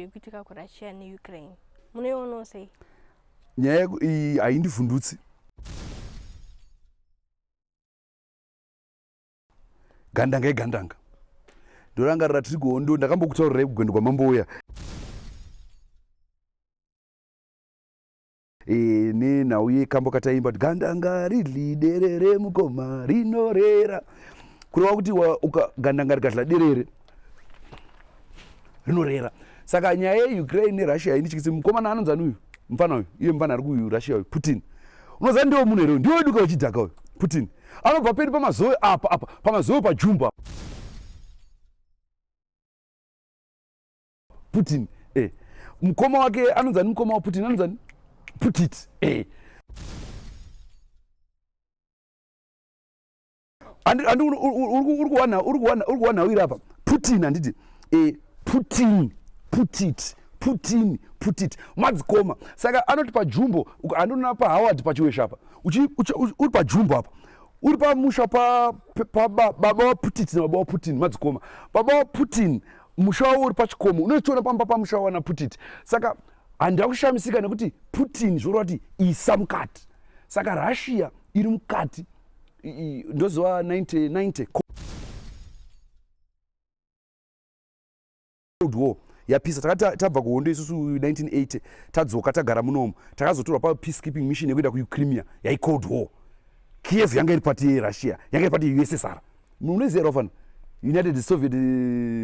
iri kuitika kuRussia neUkraine. Munoiona sei? Nyaya iyi haindivhundutsi. Gandanga igandanga. Ndorangarira tiri kuhondo, ndakambokutaurirai kugwendo kwamambouya. Nenhau yekambo kataimba kuti gandanga ridli derere mukoma rinorera. Kureva kuti gandanga rikadla derere rinorera. Saka nyaya yeUkraine neRussia indichikisi mukomana anonzani uyu mufana uyu iye mufana ari kuRussia uyu Putin. Unoziva ndiwo munhu here ndiwo duka uchidhaka uyu Putin. Anobva peri pamazoe apa pamazoe pajumba. Putin mukoma wake anonzani mukoma waPutin anonzani Putit. Andi uri kuwana uiri apa Putin handiti Putin Putit madzikoma. Saka anoti pajumbo andona paHoward pachiwesha apa uri pajumbo apa uri pamusha baba waPutit nababa waPutin madzikoma. Baba waPutin musha wawo uri pachikomo unochiona pamba pamusha wana Putit. Saka handida kushamisika nekuti Putin zvoreva kuti isa mukati. Saka Russia iri mukati ndoziva 1990 Cold War yapisa. Takati tabva kuhondo isusu 1980 tadzoka tagara munomu takazotorwa papeacekeeping mission yekuenda kuCrimea yai Cold War. Kiev yanga iri pati yeRussia yanga iri pati USSR. Munoziva rofana United Soviet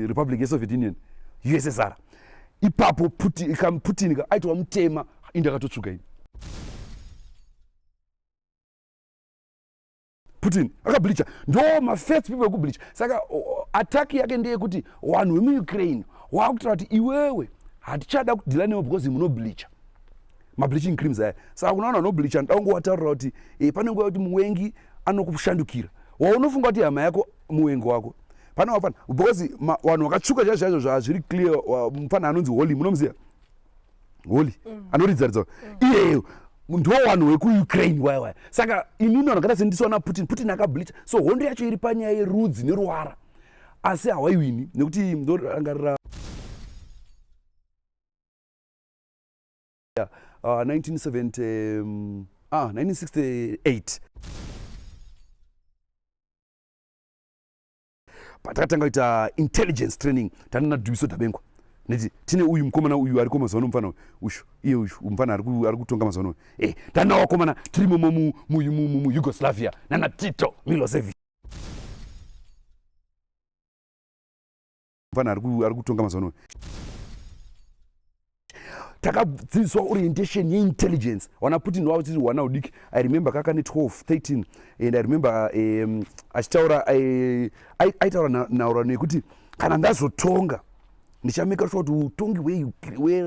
Republic yeSoviet Union USSR. Ipapo Putin aitwa mutema indi akatotsvuka ini. Putin akableacha ndo mafirst people ekubleacha. Saka attack yake ndeyekuti vanhu vemuUkraine wakutaura kuti iwewe hatichada kudhila newe because munobleacha mableaching creams aya. Saka kuna vanhu vanobleacha ndaungowataurira kuti pane nguva yekuti muwengi anokushandukira waunofunga kuti hama yako muwengi wako pana wapana because vanhu vakatsvuka chaizvo zvazviri clear. Mufana anonzi Holly munomuziva Holly anoridzaridza iyeyo ndo vanhu vekuUkraine waya. Saka inini vanhu vakada sendiswa naPutin akableacha. So hondo yacho iri panyaya yerudzi neruvara asi hawaiwini nekuti ndorangarira 1968 patakatanga kuita intelligence training tanana Dubiso Dabengwa neti tine uyu mukomana uyu ari kumazono mufana ushu iye uyu mufana ari kutonga mazono tana wakomana tirimo mu Yugoslavia nana Tito Milosevic mufana ari kutonga mazono. Takadzidziswa orientation yeintelligence wana Putin wavo tiri wana udiki. I remember kakane 12 13 and I remember achitaura aitaura naura nekuti kana ndazotonga ndichameka sure kuti utongi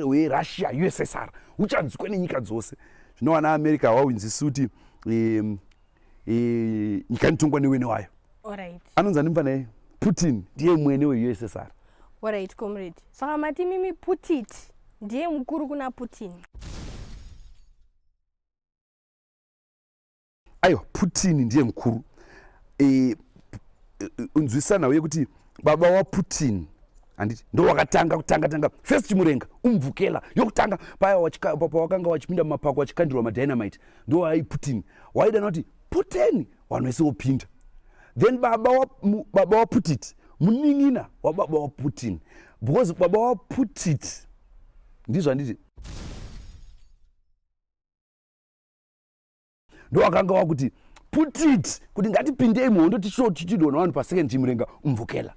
weRussia USSR uchanzwikwa nenyika dzose. Zvino wana America hawawinzisi kuti nyika inotongwa newene wayo. Alright. Anonzani mufana Putin ndiye mwene weUSSR. Alright comrade. Saka mati mimi Putit ndiye mukuru kuna Putin. Aiwa Putin ndiye mukuru. Unzwisana uye kuti baba waPutin handiti ndo wakatanga kutanga first Chimurenga umvukela yokutanga paya wakanga wachipinda mumapako wachikandirwa madynamite ndo ai Putin waida kuti Putin vanhu vese vopinda. Then baba waPutit muning'ina wababa waPutin because baba waPutit ndizvo handiti ndo wakanga wakuti Putit kuti ngatipindei muhondo tichidona vanhu pasecond Chimurenga umvukela.